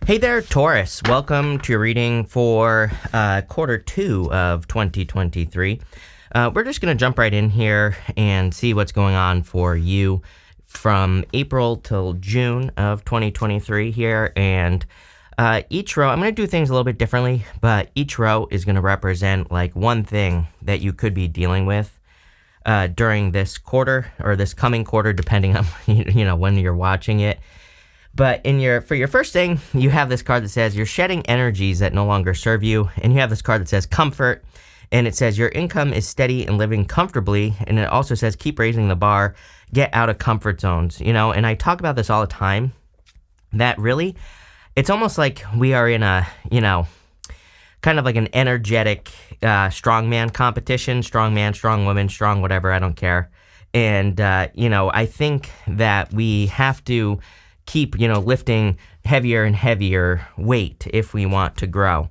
Hey there, Taurus. Welcome to your reading for quarter 2 of 2023. We're just going to jump right in here and see what's going on for you from April till June of 2023 here. And each row, I'm going to do things a little bit differently, but each row is going to represent like one thing that you could be dealing with during this quarter or this coming quarter, depending on when you're watching it. But for your first thing, you have this card that says you're shedding energies that no longer serve you, and you have this card that says comfort, and it says your income is steady and living comfortably, and it also says keep raising the bar, get out of comfort zones, and I talk about this all the time, that really, it's almost like we are in a, kind of like an energetic strongman competition, strong man, strong woman, strong whatever, I don't care, and, I think that we have to keep, lifting heavier and heavier weight if we want to grow.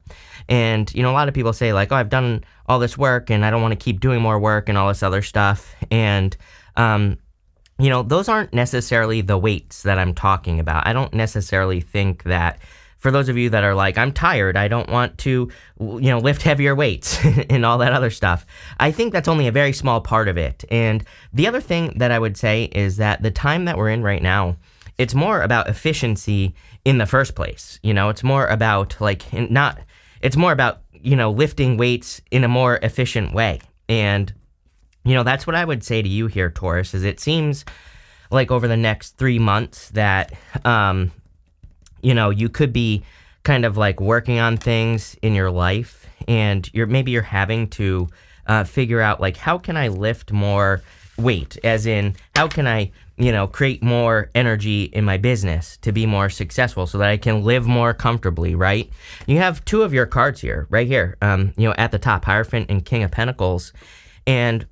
And, a lot of people say like, oh, I've done all this work and I don't want to keep doing more work and all this other stuff. And, those aren't necessarily the weights that I'm talking about. I don't necessarily think that for those of you that are like, I'm tired, I don't want to, lift heavier weights and all that other stuff. I think that's only a very small part of it. And the other thing that I would say is that the time that we're in right now, it's more about efficiency in the first place. It's more about lifting weights in a more efficient way. And, that's what I would say to you here, Taurus, is it seems like over the next 3 months that, you could be kind of like working on things in your life and you're having to figure out like, how can I lift more weight? As in, how can I create more energy in my business to be more successful so that I can live more comfortably, right? You have 2 of your cards here, right here, at the top, Hierophant and King of Pentacles. And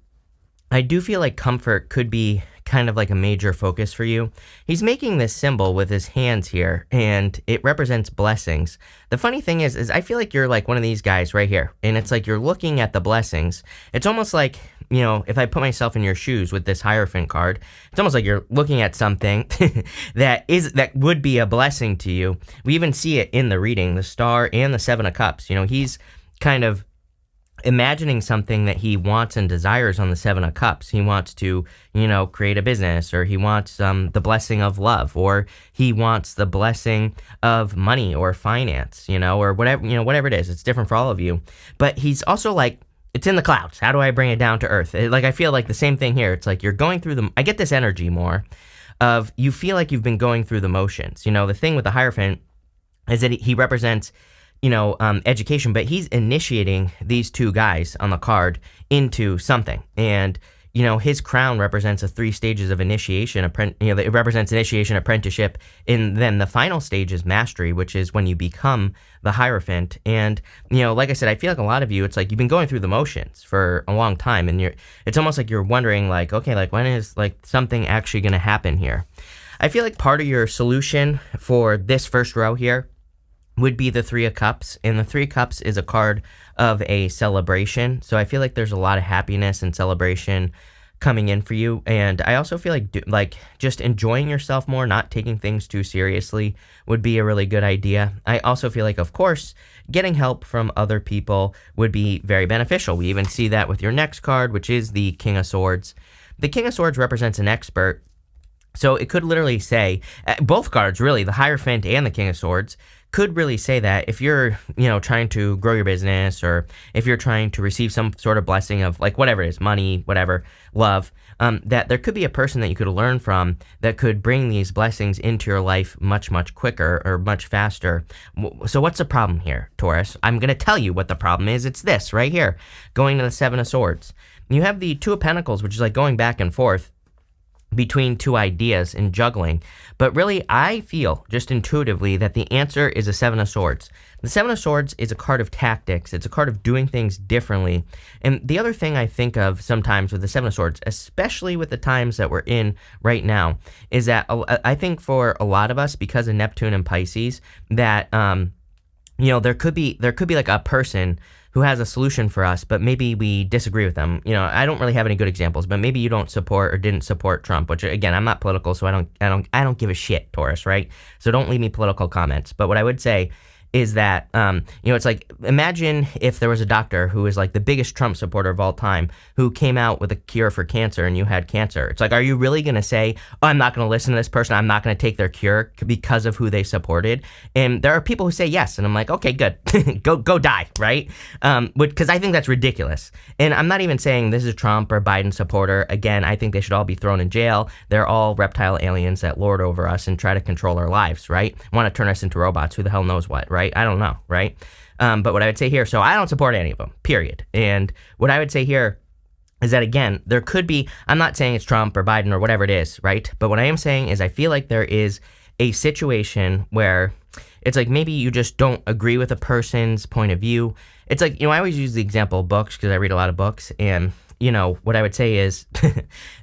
I do feel like comfort could be kind of like a major focus for you. He's making this symbol with his hands here, and it represents blessings. The funny thing is I feel like you're like one of these guys right here, and it's like you're looking at the blessings. It's almost like, if I put myself in your shoes with this Hierophant card, it's almost like you're looking at something that would be a blessing to you. We even see it in the reading, the Star and the Seven of Cups. He's kind of imagining something that he wants and desires on the Seven of Cups. He wants to, create a business, or he wants the blessing of love, or he wants the blessing of money or finance, or whatever it is. It's different for all of you. But he's also like, it's in the clouds. How do I bring it down to earth? I feel like the same thing here. It's like you're going through I get this energy more of you feel like you've been going through the motions. The thing with the Hierophant is that he represents education, but he's initiating these 2 guys on the card into something. And, his crown represents 3 stages of initiation. It represents initiation, apprenticeship, and then the final stage is mastery, which is when you become the Hierophant. And, like I said, I feel like a lot of you, it's like you've been going through the motions for a long time, and it's almost like you're wondering like, okay, like when is like something actually going to happen here? I feel like part of your solution for this first row here would be the 3 of Cups, and the 3 of Cups is a card of a celebration. So I feel like there's a lot of happiness and celebration coming in for you, and I also feel like just enjoying yourself more, not taking things too seriously would be a really good idea. I also feel like, of course, getting help from other people would be very beneficial. We even see that with your next card, which is the King of Swords. The King of Swords represents an expert. So it could literally say, both cards really, the Hierophant and the King of Swords, could really say that if you're, trying to grow your business, or if you're trying to receive some sort of blessing of like whatever it is, money, whatever, love, that there could be a person that you could learn from that could bring these blessings into your life much, much quicker or much faster. So what's the problem here, Taurus? I'm going to tell you what the problem is. It's this right here, going to the 7 of Swords. You have the 2 of Pentacles, which is like going back and forth between 2 ideas and juggling. But really, I feel just intuitively that the answer is a 7 of Swords. The 7 of Swords is a card of tactics. It's a card of doing things differently. And the other thing I think of sometimes with the 7 of Swords, especially with the times that we're in right now, is that I think for a lot of us, because of Neptune and Pisces, that there could be like a person who has a solution for us, but maybe we disagree with them. I don't really have any good examples, but maybe you don't support or didn't support Trump, which again, I'm not political, so I don't give a shit, Taurus, right? So don't leave me political comments. But what I would say is that, it's like, imagine if there was a doctor who is like the biggest Trump supporter of all time who came out with a cure for cancer and you had cancer. It's like, are you really going to say, oh, I'm not going to listen to this person, I'm not going to take their cure because of who they supported? And there are people who say yes, and I'm like, okay, good. go die, right? Because I think that's ridiculous. And I'm not even saying this is a Trump or Biden supporter. Again, I think they should all be thrown in jail. They're all reptile aliens that lord over us and try to control our lives, right? Want to turn us into robots. Who the hell knows what, right? I don't know, right? But what I would say here, so I don't support any of them, period. And what I would say here is that, again, there could be, I'm not saying it's Trump or Biden or whatever it is, right? But what I am saying is I feel like there is a situation where it's like maybe you just don't agree with a person's point of view. It's like, I always use the example of books because I read a lot of books, and what I would say is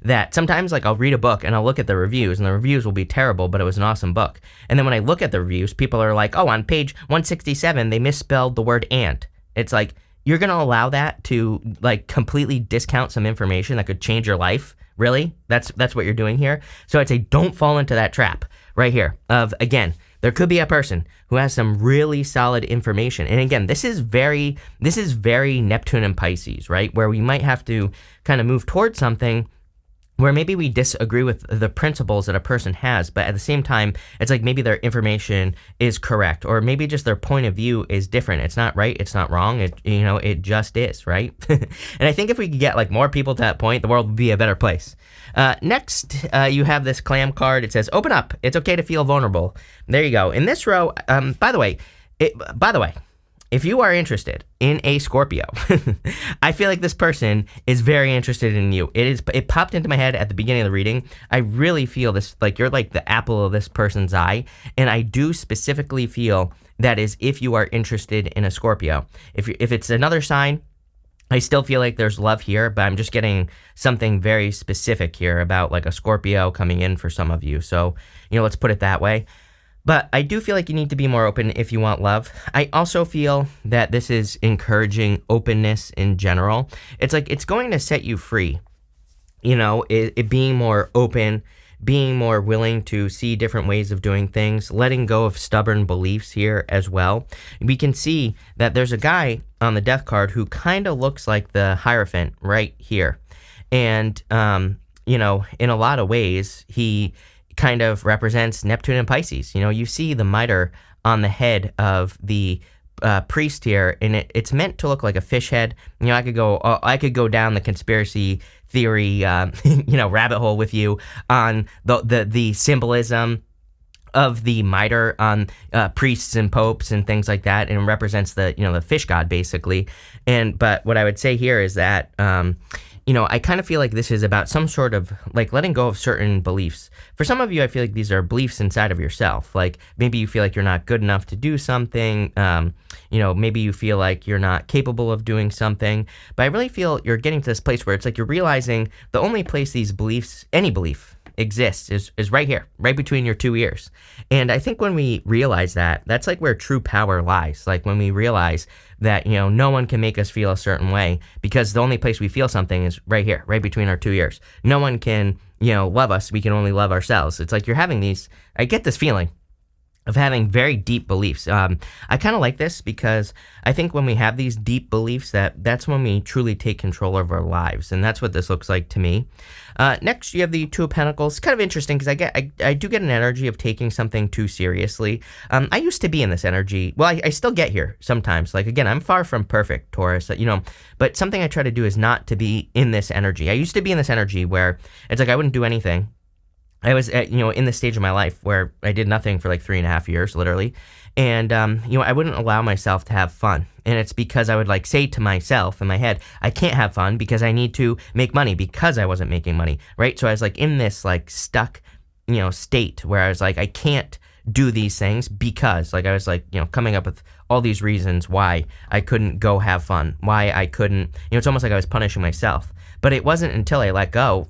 that sometimes, like, I'll read a book and I'll look at the reviews, and the reviews will be terrible, but it was an awesome book. And then when I look at the reviews, people are like, oh, on page 167, they misspelled the word "and." It's like, you're going to allow that to, like, completely discount some information that could change your life? Really? That's what you're doing here? So I'd say don't fall into that trap right here of, again, there could be a person who has some really solid information. And again, this is very Neptune and Pisces, right? Where we might have to kind of move towards something where maybe we disagree with the principles that a person has, but at the same time, it's like maybe their information is correct, or maybe just their point of view is different. It's not right, it's not wrong, it just is, right? And I think if we could get like more people to that point, the world would be a better place. Next, you have this clam card. It says, open up. It's okay to feel vulnerable. There you go. In this row, by the way, if you are interested in a Scorpio, I feel like this person is very interested in you. It popped into my head at the beginning of the reading. I really feel this, like you're like the apple of this person's eye. And I do specifically feel that is if you are interested in a Scorpio. If it's another sign, I still feel like there's love here, but I'm just getting something very specific here about like a Scorpio coming in for some of you. So, let's put it that way. But I do feel like you need to be more open if you want love. I also feel that this is encouraging openness in general. It's like it's going to set you free. It being more open, being more willing to see different ways of doing things, letting go of stubborn beliefs here as well. We can see that there's a guy on the death card who kind of looks like the Hierophant right here. And, in a lot of ways, he kind of represents Neptune and Pisces. You see the mitre on the head of the priest here, and it's meant to look like a fish head. I could go down the conspiracy theory, rabbit hole with you on the symbolism of the mitre on priests and popes and things like that, and it represents the fish god basically. But what I would say here is that I kind of feel like this is about some sort of like letting go of certain beliefs. For some of you, I feel like these are beliefs inside of yourself. Like maybe you feel like you're not good enough to do something. Maybe you feel like you're not capable of doing something. But I really feel you're getting to this place where it's like you're realizing the only place these beliefs, any belief, exists is right here, right between your two ears. And I think when we realize that, that's like where true power lies. Like when we realize that, no one can make us feel a certain way because the only place we feel something is right here, right between our two ears. No one can, love us. We can only love ourselves. It's like you're having these, I get this feeling of having very deep beliefs. I kind of like this because I think when we have these deep beliefs, that's when we truly take control of our lives, and that's what this looks like to me. Next, you have the Two of Pentacles. Kind of interesting because I do get an energy of taking something too seriously. I used to be in this energy. Well, I still get here sometimes. Like again, I'm far from perfect, Taurus. But something I try to do is not to be in this energy. I used to be in this energy where it's like I wouldn't do anything. I was at, in this stage of my life where I did nothing for like 3.5 years, literally. And, I wouldn't allow myself to have fun. And it's because I would like say to myself in my head, I can't have fun because I need to make money because I wasn't making money, right? So I was like in this like stuck, state where I was like, I can't do these things because like I was like, coming up with all these reasons why I couldn't go have fun, why I couldn't, it's almost like I was punishing myself. But it wasn't until I let go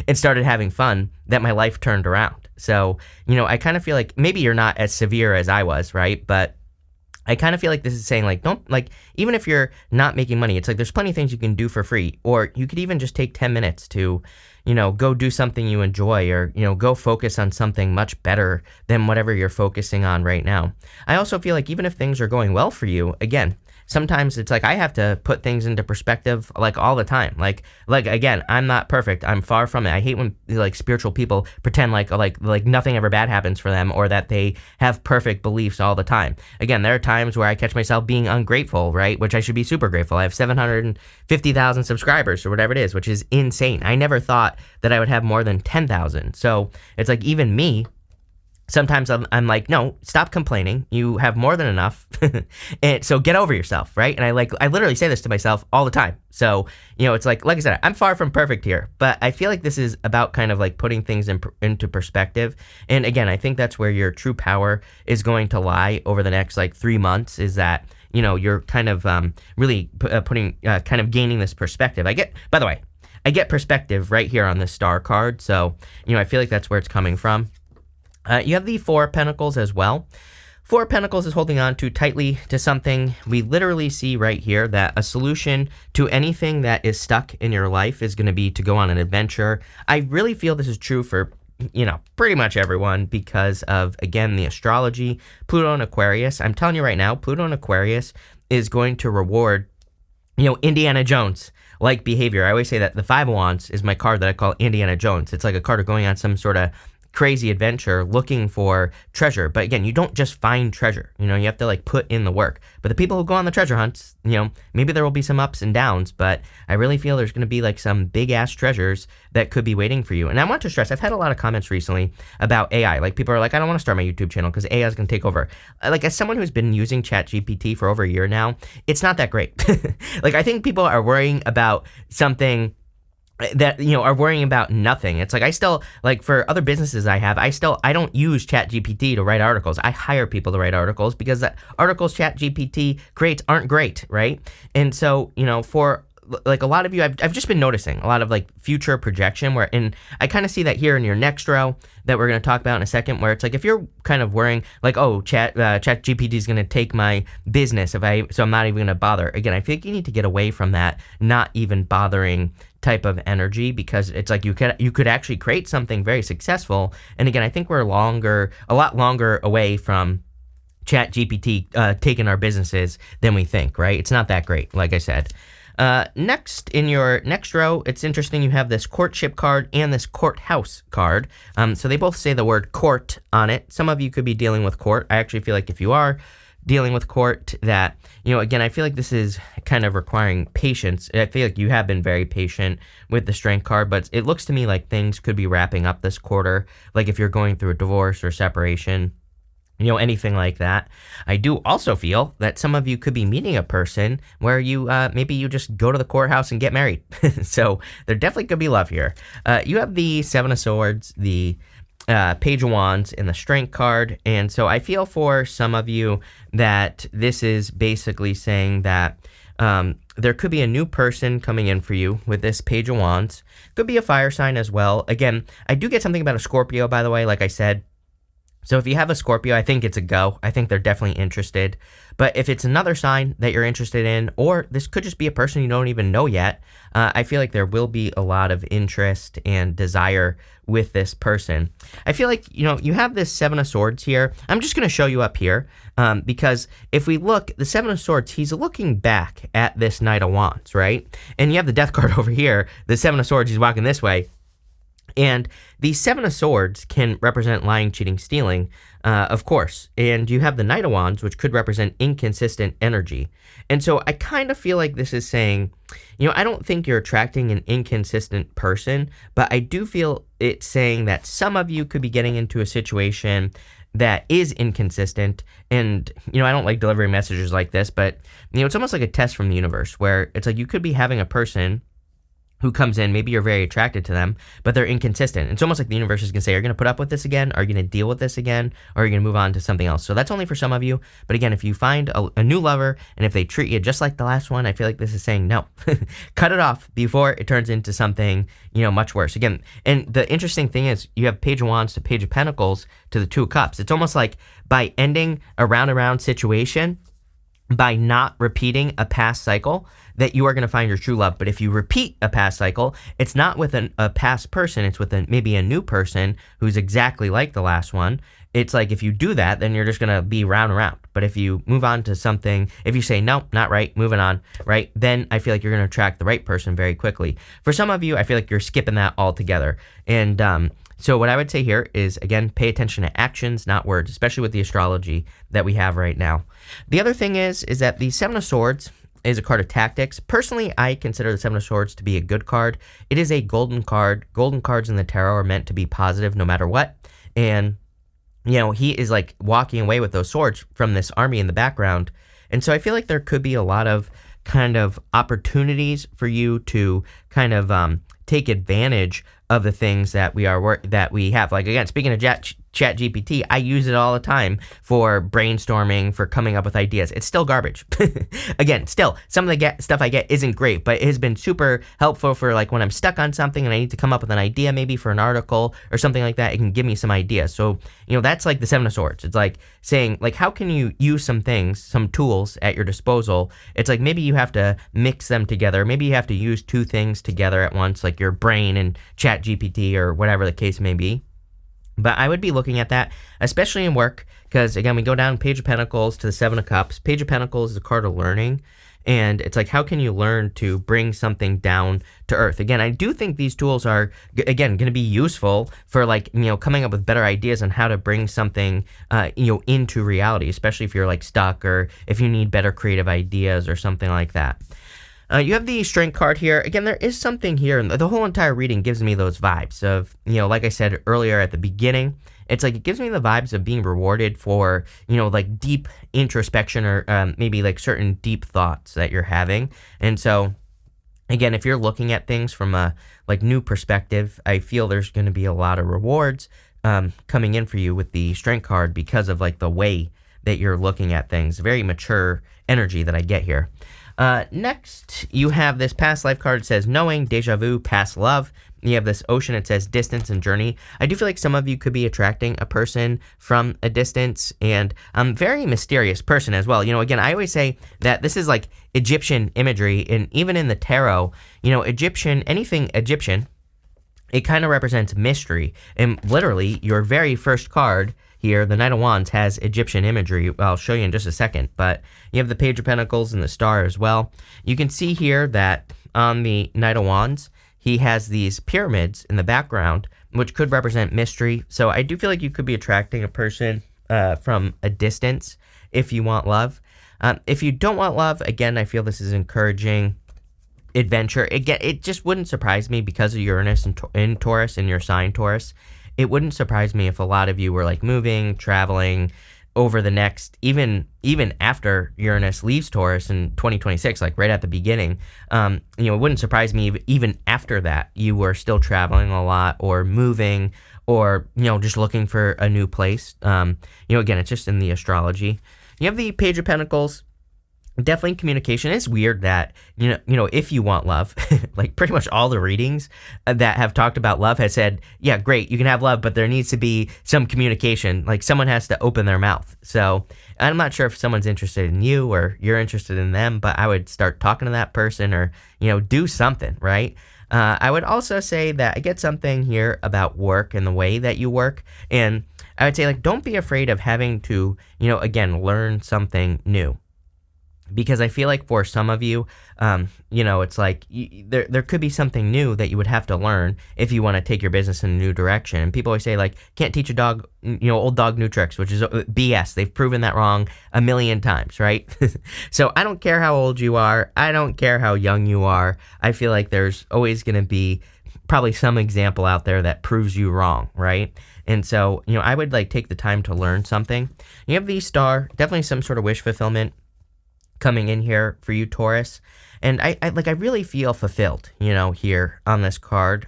and started having fun that my life turned around. So, I kind of feel like maybe you're not as severe as I was, right? But I kind of feel like this is saying like, don't like, even if you're not making money, it's like there's plenty of things you can do for free, or you could even just take 10 minutes to, go do something you enjoy, or, go focus on something much better than whatever you're focusing on right now. I also feel like even if things are going well for you, again, sometimes it's like I have to put things into perspective like all the time. Like again, I'm not perfect. I'm far from it. I hate when like spiritual people pretend like nothing ever bad happens for them, or that they have perfect beliefs all the time. Again, there are times where I catch myself being ungrateful, right? Which I should be super grateful. I have 750,000 subscribers or whatever it is, which is insane. I never thought that I would have more than 10,000. So it's like even me, sometimes I'm like, no, stop complaining. You have more than enough. And so get over yourself, right? And I literally say this to myself all the time. So, it's like I said, I'm far from perfect here, but I feel like this is about kind of like putting things into perspective. And again, I think that's where your true power is going to lie over the next like 3 months, is that, you're kind of really putting, kind of gaining this perspective. By the way, I get perspective right here on this star card. So, I feel like that's where it's coming from. You have the Four of Pentacles as well. Four of Pentacles is holding on too tightly to something. We literally see right here that a solution to anything that is stuck in your life is going to be to go on an adventure. I really feel this is true for, pretty much everyone because of, again, the astrology. Pluto and Aquarius. I'm telling you right now, Pluto and Aquarius is going to reward, Indiana Jones like behavior. I always say that the Five of Wands is my card that I call Indiana Jones. It's like a card of going on some sort of crazy adventure looking for treasure. But again, you don't just find treasure. You have to like put in the work. But the people who go on the treasure hunts, maybe there will be some ups and downs, but I really feel there's going to be like some big ass treasures that could be waiting for you. And I want to stress, I've had a lot of comments recently about AI. Like people are like, I don't want to start my YouTube channel because AI is going to take over. Like as someone who's been using ChatGPT for over a year now, it's not that great. Like I think people are worrying about something that are worrying about nothing. It's like I still, like for other businesses I don't use ChatGPT to write articles. I hire people to write articles because the articles ChatGPT creates aren't great, right? And so for like a lot of you, I've just been noticing a lot of like future projection and I kind of see that here in your next row that we're going to talk about in a second, where it's like if you're kind of worrying like, oh, ChatGPT is going to take my business so I'm not even going to bother. Again, I think you need to get away from that not even bothering type of energy, because it's like you could actually create something very successful. And again, I think we're a lot longer away from ChatGPT taking our businesses than we think, right? It's not that great, like I said. Next, in your next row, it's interesting. You have this courtship card and this courthouse card. So they both say the word court on it. Some of you could be dealing with court. I actually feel like if you are dealing with court, that, again, I feel like this is kind of requiring patience. I feel like you have been very patient with the Strength card, but it looks to me like things could be wrapping up this quarter. Like if you're going through a divorce or separation, anything like that. I do also feel that some of you could be meeting a person where you maybe you just go to the courthouse and get married. So there definitely could be love here. You have the Seven of Swords, the Page of Wands, and the Strength card. And so I feel for some of you that this is basically saying that there could be a new person coming in for you with this Page of Wands. Could be a fire sign as well. Again, I do get something about a Scorpio, by the way, like I said. So if you have a Scorpio, I think it's a go. I think they're definitely interested. But if it's another sign that you're interested in, or this could just be a person you don't even know yet, I feel like there will be a lot of interest and desire with this person. I feel like, you have this Seven of Swords here. I'm just going to show you up here because if we look, the Seven of Swords, he's looking back at this Knight of Wands, right? And you have the Death card over here. The Seven of Swords, he's walking this way. And the Seven of Swords can represent lying, cheating, stealing, of course. And you have the Knight of Wands, which could represent inconsistent energy. And so I kind of feel like this is saying, I don't think you're attracting an inconsistent person, but I do feel it's saying that some of you could be getting into a situation that is inconsistent. And, I don't like delivering messages like this, but, it's almost like a test from the universe where it's like you could be having a person who comes in, maybe you're very attracted to them, but they're inconsistent. It's almost like the universe is going to say, are you going to put up with this again? Are you going to deal with this again? Or are you going to move on to something else? So that's only for some of you. But again, if you find a new lover, and if they treat you just like the last one, I feel like this is saying no. Cut it off before it turns into something, much worse. Again, and the interesting thing is you have Page of Wands to Page of Pentacles to the Two of Cups. It's almost like by ending a round-and-round situation, by not repeating a past cycle that you are going to find your true love. But if you repeat a past cycle, it's not with a past person, it's with maybe a new person who's exactly like the last one. It's like if you do that, then you're just going to be round and round. But if you move on to something, if you say, no, not right, moving on, right, then I feel like you're going to attract the right person very quickly. For some of you, I feel like you're skipping that altogether. And so what I would say here is, again, pay attention to actions, not words, especially with the astrology that we have right now. The other thing is that the Seven of Swords is a card of tactics. Personally, I consider the Seven of Swords to be a good card. It is a golden card. Golden cards in the tarot are meant to be positive no matter what. And, you know, he is like walking away with those swords from this army in the background. And so I feel like there could be a lot of kind of opportunities for you to kind of take advantage of the things that we have. Like, again, speaking of Chat GPT, I use it all the time for brainstorming, for coming up with ideas. It's still garbage. Again, still, some of the stuff I get isn't great, but it has been super helpful for like when I'm stuck on something and I need to come up with an idea maybe for an article or something like that. It can give me some ideas. So, you know, that's like the Seven of Swords. It's like saying, like, how can you use some things, some tools at your disposal? It's like maybe you have to mix them together. Maybe you have to use two things together at once, like your brain and Chat GPT or whatever the case may be. But I would be looking at that, especially in work, because, again, we go down Page of Pentacles to the Seven of Cups. Page of Pentacles is a card of learning, and it's like, how can you learn to bring something down to earth? Again, I do think these tools are, again, going to be useful for, like, you know, coming up with better ideas on how to bring something, you know, into reality, especially if you're, like, stuck or if you need better creative ideas or something like that. You have the Strength card here. Again, there is something here, and the whole entire reading gives me those vibes of, you know, like I said earlier at the beginning, it's like it gives me the vibes of being rewarded for, you know, like deep introspection or maybe like certain deep thoughts that you're having. And so, again, if you're looking at things from a like new perspective, I feel there's going to be a lot of rewards coming in for you with the Strength card because of like the way that you're looking at things. Very mature energy that I get here. Next, you have this past life card. It says knowing, deja vu, past love. You have this ocean. It says distance and journey. I do feel like some of you could be attracting a person from a distance, and very mysterious person as well. You know, again, I always say that this is like Egyptian imagery, and even in the tarot, you know, anything Egyptian, it kind of represents mystery. And literally, your very first card here, the Knight of Wands, has Egyptian imagery. I'll show you in just a second, but you have the Page of Pentacles and the Star as well. You can see here that on the Knight of Wands, he has these pyramids in the background, which could represent mystery. So I do feel like you could be attracting a person from a distance if you want love. If you don't want love, again, I feel this is encouraging adventure. It just wouldn't surprise me because of Uranus in Taurus and your sign Taurus. It wouldn't surprise me if a lot of you were like moving, traveling over the next, even after Uranus leaves Taurus in 2026, like right at the beginning. You know, it wouldn't surprise me if even after that you were still traveling a lot or moving or, you know, just looking for a new place. You know, again, it's just in the astrology. You have the Page of Pentacles. Definitely communication. It's weird that, you know, if you want love, like pretty much all the readings that have talked about love has said, yeah, great, you can have love, but there needs to be some communication. Like someone has to open their mouth. So I'm not sure if someone's interested in you or you're interested in them, but I would start talking to that person or, you know, do something, right? I would also say that I get something here about work and the way that you work. And I would say, like, don't be afraid of having to, you know, again, learn something new. Because I feel like for some of you, you know, it's like there could be something new that you would have to learn if you want to take your business in a new direction. And people always say, like, can't teach a dog, you know, old dog, new tricks, which is BS. They've proven that wrong a million times, right? So I don't care how old you are. I don't care how young you are. I feel like there's always going to be probably some example out there that proves you wrong, right? And so, you know, I would like take the time to learn something. You have the Star, definitely some sort of wish fulfillment coming in here for you, Taurus. And I really feel fulfilled, you know, here on this card.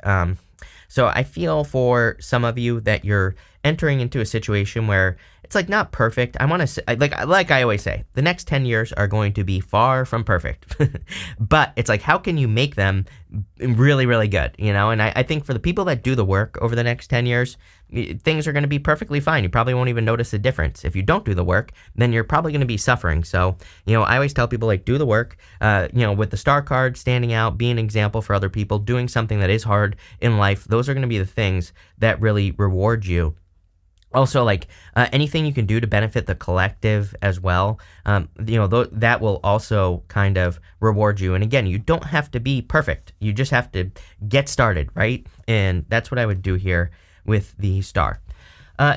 So I feel for some of you that you're entering into a situation where it's it's like not perfect. I want to say, like I always say, the next 10 years are going to be far from perfect. But it's like, how can you make them really, really good, you know? And I think for the people that do the work over the next 10 years, things are going to be perfectly fine. You probably won't even notice the difference. If you don't do the work, then you're probably going to be suffering. So, you know, I always tell people, like, do the work, you know, with the star card, standing out, being an example for other people, doing something that is hard in life. Those are going to be the things that really reward you. Also, like anything you can do to benefit the collective as well, you know, that will also kind of reward you. And again, you don't have to be perfect. You just have to get started, right? And that's what I would do here with the star.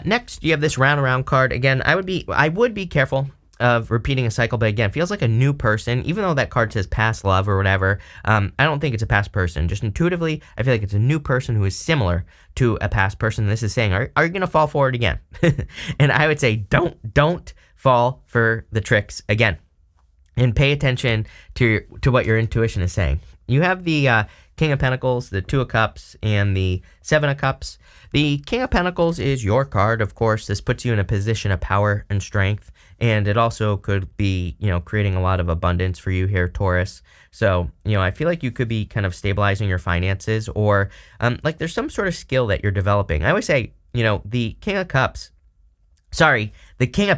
Next, you have this round around card. Again, I would be careful of repeating a cycle, but again, feels like a new person, even though that card says past love or whatever. I don't think it's a past person. Just intuitively, I feel like it's a new person who is similar to a past person. This is saying, are you going to fall for it again? And I would say, don't fall for the tricks again, and pay attention to what your intuition is saying. You have the King of Pentacles, the Two of Cups, and the Seven of Cups. The King of Pentacles is your card, of course. This puts you in a position of power and strength, and it also could be, you know, creating a lot of abundance for you here, Taurus. So, you know, I feel like you could be kind of stabilizing your finances, or like there's some sort of skill that you're developing. I always say, you know, the King of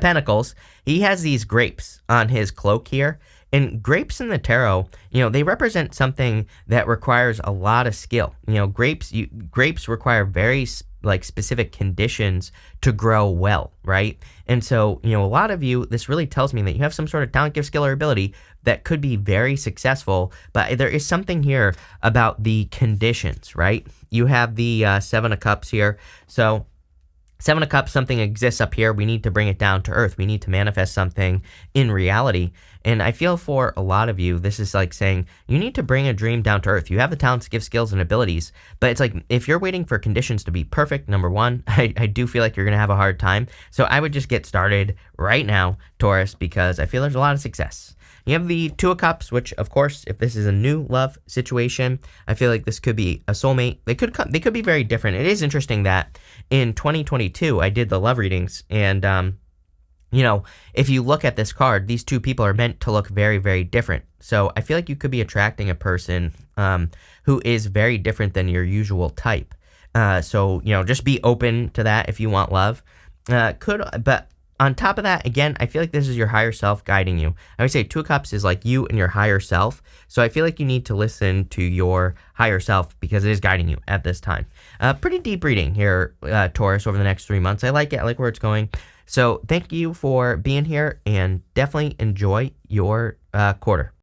Pentacles, he has these grapes on his cloak here. And grapes in the tarot, you know, they represent something that requires a lot of skill. You know, grapes require very specific conditions to grow well, right? And so, you know, a lot of you, this really tells me that you have some sort of talent, gift, skill, or ability that could be very successful, but there is something here about the conditions, right? You have the Seven of Cups here. So Seven of Cups, something exists up here. We need to bring it down to earth. We need to manifest something in reality. And I feel for a lot of you, this is like saying you need to bring a dream down to earth. You have the talents, gifts, skills, and abilities, but it's like if you're waiting for conditions to be perfect, number one, I do feel like you're going to have a hard time. So I would just get started right now, Taurus, because I feel there's a lot of success. You have the Two of Cups, which, of course, if this is a new love situation, I feel like this could be a soulmate. They could be very different. It is interesting that in 2022, I did the love readings, and you know, if you look at this card, these two people are meant to look very, very different. So I feel like you could be attracting a person who is very different than your usual type. So, you know, just be open to that if you want love. But on top of that, again, I feel like this is your higher self guiding you. I would say Two of Cups is like you and your higher self. So I feel like you need to listen to your higher self because it is guiding you at this time. Pretty deep reading here, Taurus, over the next 3 months. I like it. I like where it's going. So thank you for being here, and definitely enjoy your quarter.